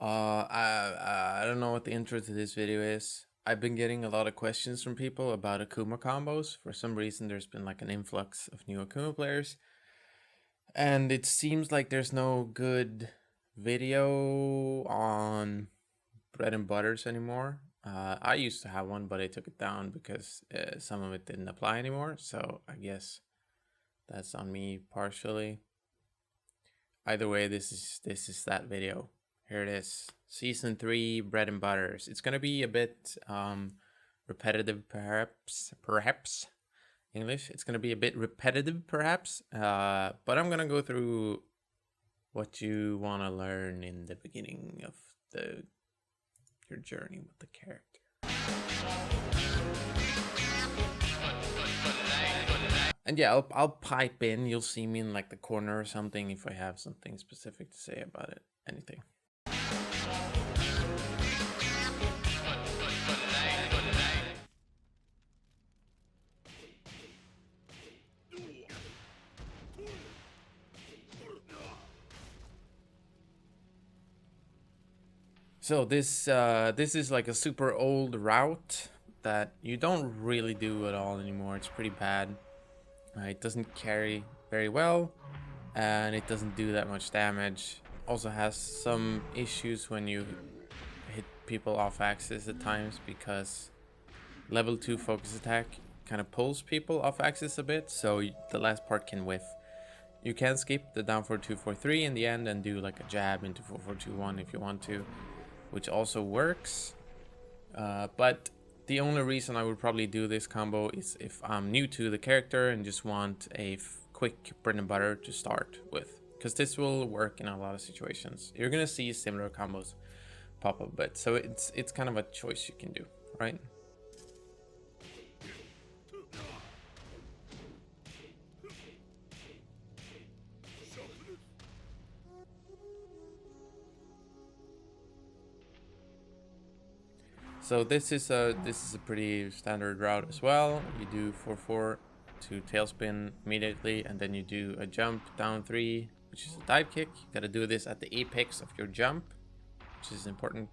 I don't know what the intro to this video is. I've been getting a lot of questions from people about Akuma combos. For some reason, there's been like an influx of new Akuma players. And it seems like there's no good video on bread and butters anymore. I used to have one, but I took it down because some of it didn't apply anymore. So I guess that's on me partially. Either way, this is that video. Here it is. Season 3 bread and butters. It's gonna be a bit repetitive, perhaps English. It's gonna be a bit repetitive, perhaps. But I'm gonna go through what you want to learn in the beginning of your journey with the character. And yeah, I'll pipe in. You'll see me in like the corner or something if I have something specific to say about it. Anything. So this is like a super old route that you don't really do at all anymore. It's pretty bad. It doesn't carry very well, and it doesn't do that much damage. Also has some issues when you hit people off axis at times, because level 2 focus attack kind of pulls people off axis a bit, so the last part can whiff. You can skip the down 4-2-4-3 in the end and do like a jab into 4-4-2-1 if you want to, which also works. But the only reason I would probably do this combo is if I'm new to the character and just want a quick bread and butter to start with, because this will work in a lot of situations. You're gonna see similar combos pop up, but so it's kind of a choice you can do, right? So this is a pretty standard route as well. You do 4-4 to tailspin immediately, and then you do a jump down 3, which is a dive kick. You gotta do this at the apex of your jump, which is important.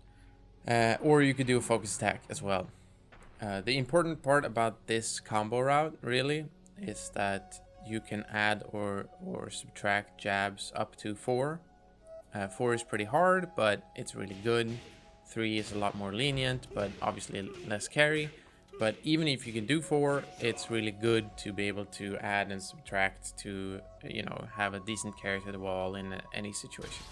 Or you could do a focus attack as well. The important part about this combo route really is that you can add or subtract jabs up to 4. 4 is pretty hard, but it's really good. 3 is a lot more lenient, but obviously less carry. But even if you can do 4, it's really good to be able to add and subtract to, you know, have a decent carry to the wall in any situation.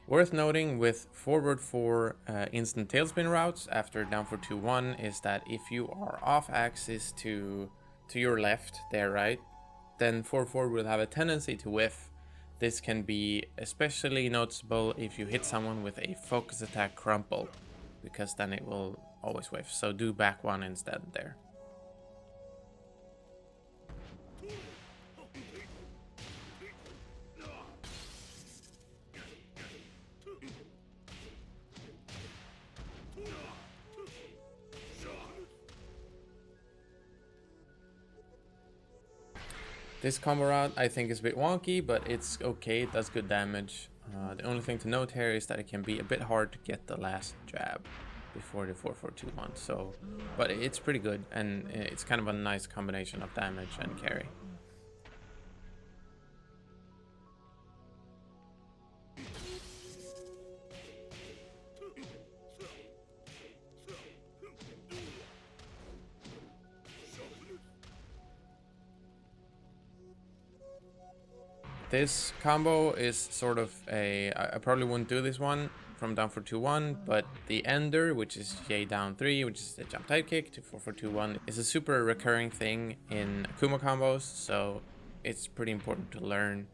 Worth noting with forward 4 instant tailspin routes after down 4-2-1 is that if you are off axis to your left, there, right, then 4-4 will have a tendency to whiff. This can be especially noticeable if you hit someone with a focus attack crumple, because then it will always whiff. So do back 1 instead there. This combo route I think is a bit wonky, but it's okay, it does good damage. The only thing to note here is that it can be a bit hard to get the last jab before the 4-4-2-1. So, but it's pretty good, and it's kind of a nice combination of damage and carry. This combo is sort of I probably wouldn't do this one from down 4-2-1, but the ender, which is J down 3, which is the jump type kick to 4-4-2-1, is a super recurring thing in Akuma combos, so it's pretty important to learn.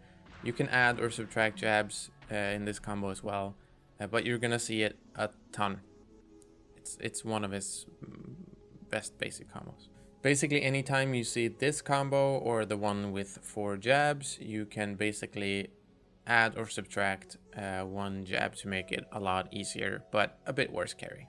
You can add or subtract jabs in this combo as well, but you're gonna see it a ton. It's one of his best basic combos. Basically, anytime you see this combo or the one with 4 jabs, you can basically add or subtract 1 jab to make it a lot easier, but a bit worse carry.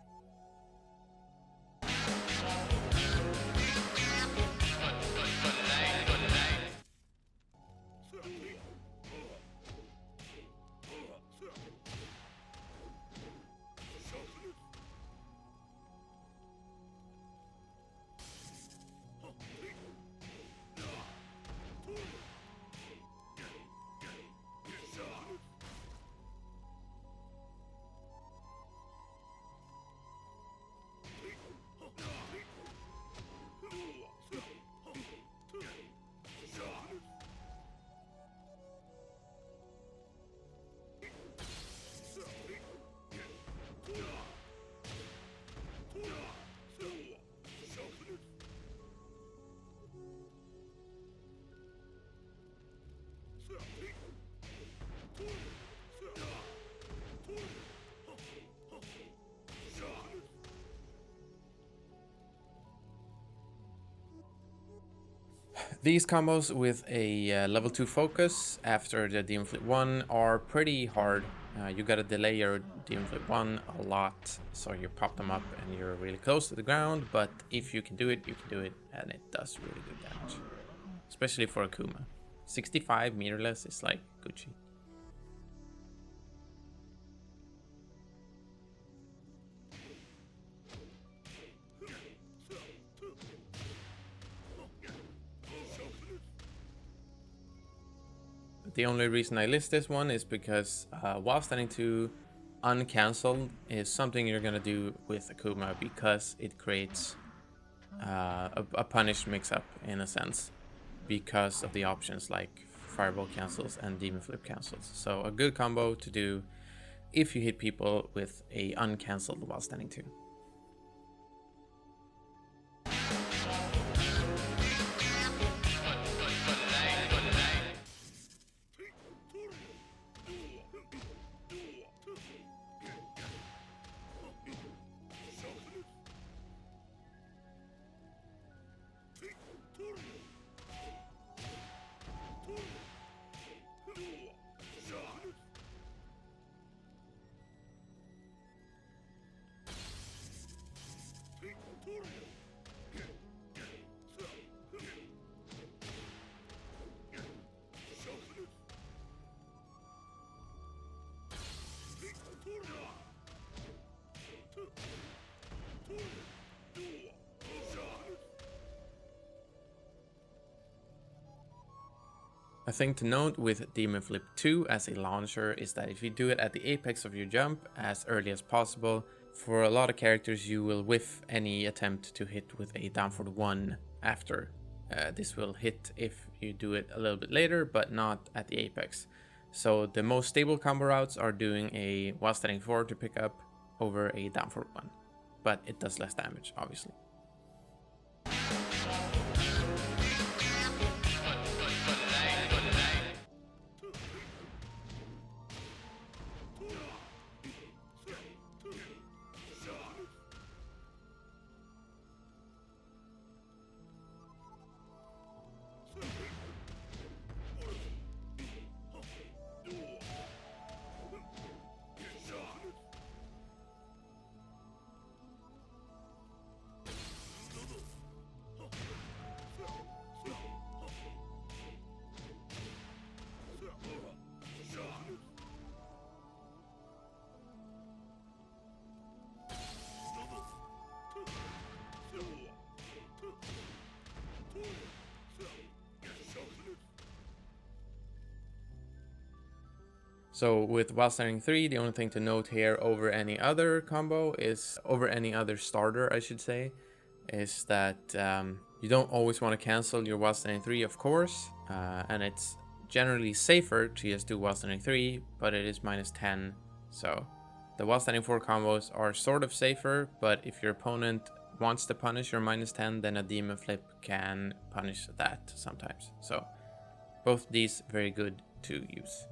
These combos with a level 2 focus after the Demon Flip 1 are pretty hard. You gotta delay your Demon Flip 1 a lot, so you pop them up and you're really close to the ground, but if you can do it, you can do it, and it does really good damage. Especially for Akuma. 65 meterless is like Gucci. The only reason I list this one is because while standing 2 uncancelled is something you're gonna do with Akuma because it creates a punish mix-up in a sense because of the options like Fireball cancels and Demon Flip cancels. So a good combo to do if you hit people with a uncancelled while standing 2. A thing to note with Demon Flip 2 as a launcher is that if you do it at the apex of your jump as early as possible, for a lot of characters you will whiff any attempt to hit with a down forward 1 after. This will hit if you do it a little bit later, but not at the apex. So the most stable combo routes are doing a while standing 4 to pick up over a down forward 1, but it does less damage, obviously. So with while standing 3, the only thing to note here over any other combo is, over any other starter I should say, is that you don't always want to cancel your while standing 3, of course, and it's generally safer to just do while standing 3, but it is -10, so the while standing 4 combos are sort of safer, but if your opponent wants to punish your -10, then a Demon Flip can punish that sometimes. So both these very good to use.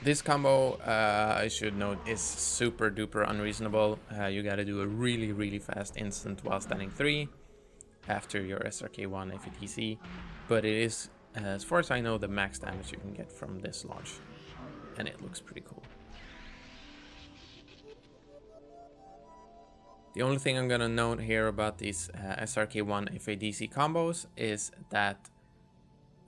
This combo, I should note, is super duper unreasonable. You gotta do a really fast instant while standing 3 after your SRK1 fadc, but it is, as far as I know, the max damage you can get from this launch, and it looks pretty cool. The only thing I'm gonna note here about these SRK1 fadc combos is that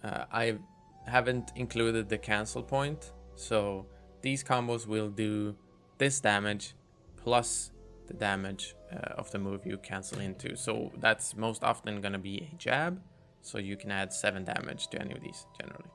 I haven't included the cancel point. So these combos will do this damage plus the damage of the move you cancel into. So that's most often going to be a jab, so you can add 7 damage to any of these generally.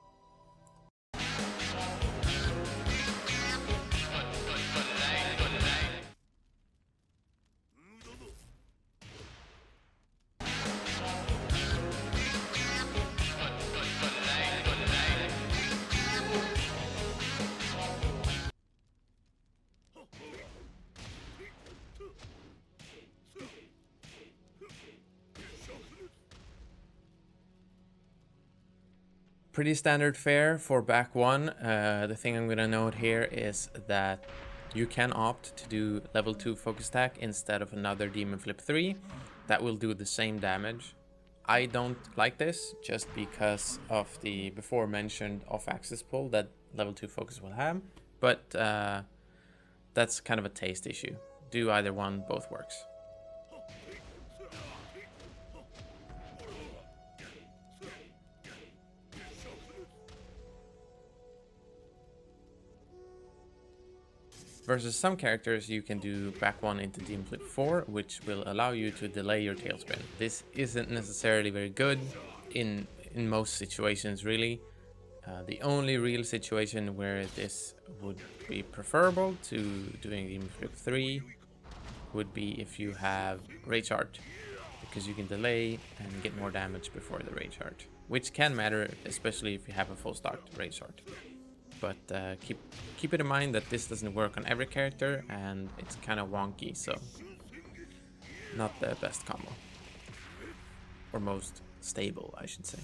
Pretty standard fare for back 1. The thing I'm gonna note here is that you can opt to do level 2 focus attack instead of another demon flip 3. That will do the same damage. I don't like this just because of the before mentioned off-axis pull that level 2 focus will have, but that's kind of a taste issue. Do either one, both works. Versus some characters, you can do back 1 into Demon Flip 4, which will allow you to delay your tailspin. This isn't necessarily very good in most situations, really. The only real situation where this would be preferable to doing Demon Flip 3 would be if you have Rage Art, because you can delay and get more damage before the Rage Art, which can matter, especially if you have a full start Rage Art. But keep it in mind that this doesn't work on every character and it's kind of wonky, so not the best combo. Or most stable, I should say.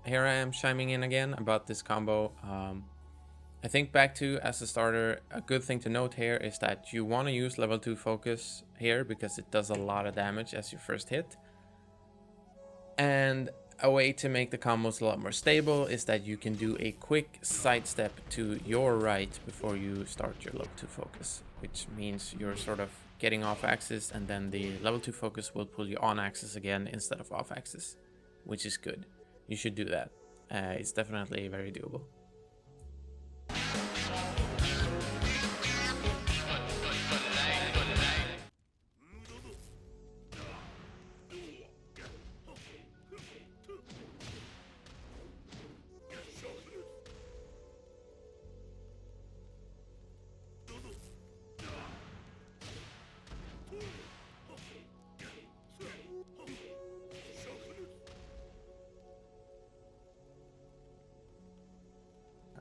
Here I am chiming in again about this combo. I think back to as a starter, a good thing to note here is that you want to use level 2 focus here because it does a lot of damage as your first hit. And a way to make the combos a lot more stable is that you can do a quick sidestep to your right before you start your level 2 focus, which means you're sort of getting off axis and then the level 2 focus will pull you on axis again instead of off axis, which is good. You should do that. It's definitely very doable.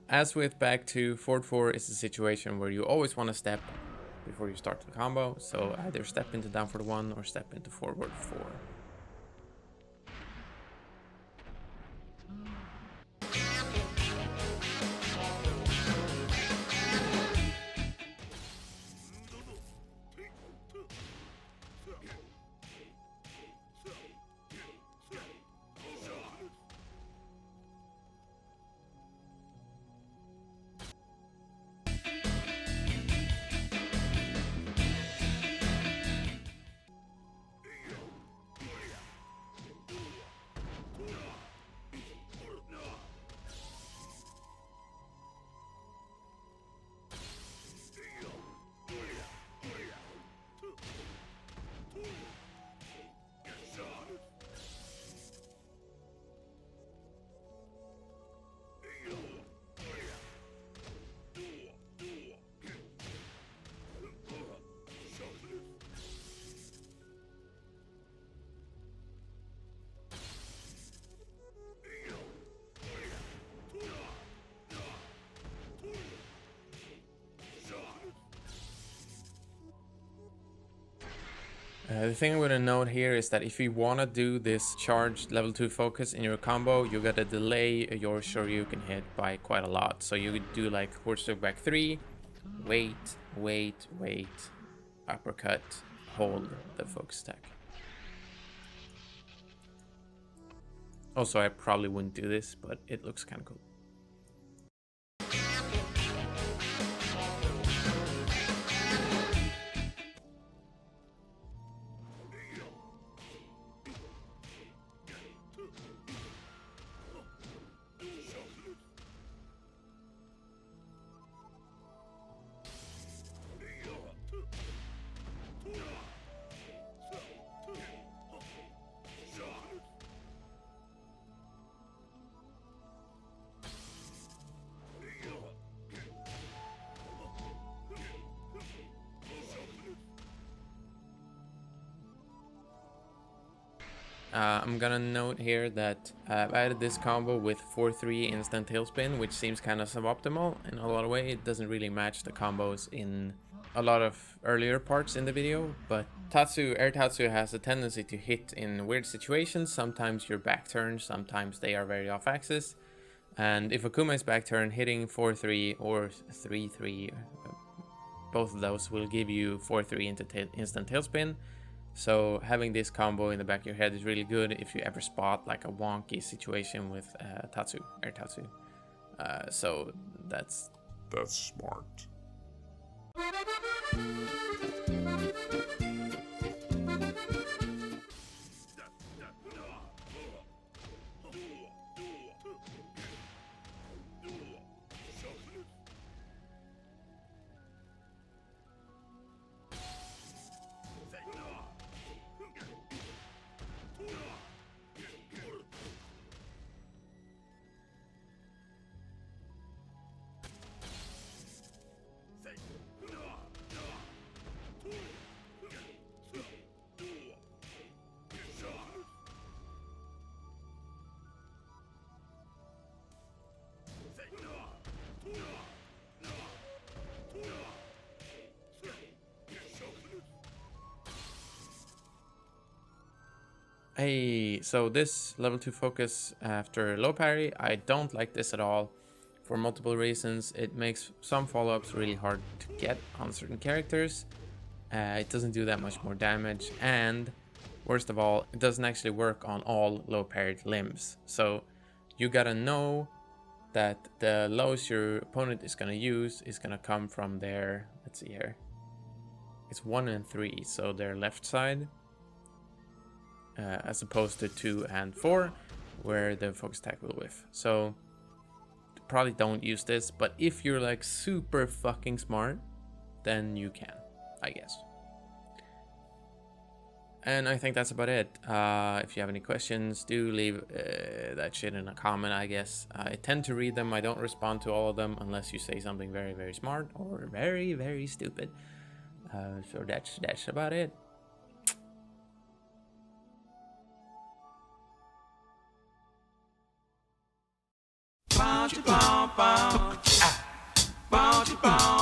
As with back to forward 4 is a situation where you always want to step before you start the combo, so either step into down forward 1 or step into forward 4. The thing I'm going to note here is that if you want to do this charged level 2 focus in your combo, you got to delay your Shoryuken hit by quite a lot. So you could do like forward stroke back 3, wait, uppercut, hold the focus attack. Also, I probably wouldn't do this, but it looks kind of cool. I'm gonna note here that I've added this combo with 4-3 instant tailspin, which seems kind of suboptimal in a lot of ways. It doesn't really match the combos in a lot of earlier parts in the video, but air tatsu has a tendency to hit in weird situations. Sometimes you're back turn, sometimes they are very off axis. And if Akuma is back turn, hitting 4-3 or 3-3, both of those will give you 4-3 into instant tailspin. So having this combo in the back of your head is really good if you ever spot like a wonky situation with tatsu, air tatsu. So that's smart. Hey, so this level 2 focus after low parry, I don't like this at all for multiple reasons. It makes some follow-ups really hard to get on certain characters. It doesn't do that much more damage, and worst of all, it doesn't actually work on all low parried limbs. So you gotta know that the lows your opponent is gonna use is gonna come from their, let's see here, it's 1 and 3, so their left side. As opposed to 2 and 4, where the focus attack will whiff. So probably don't use this, but if you're like super fucking smart, then you can, I guess. And I think that's about it. If you have any questions, do leave that shit in a comment, I guess. I tend to read them. I don't respond to all of them unless you say something very, very smart or very, very stupid. So that's about it. Bouncy, bouncy, bouncy, bouncy, bouncy.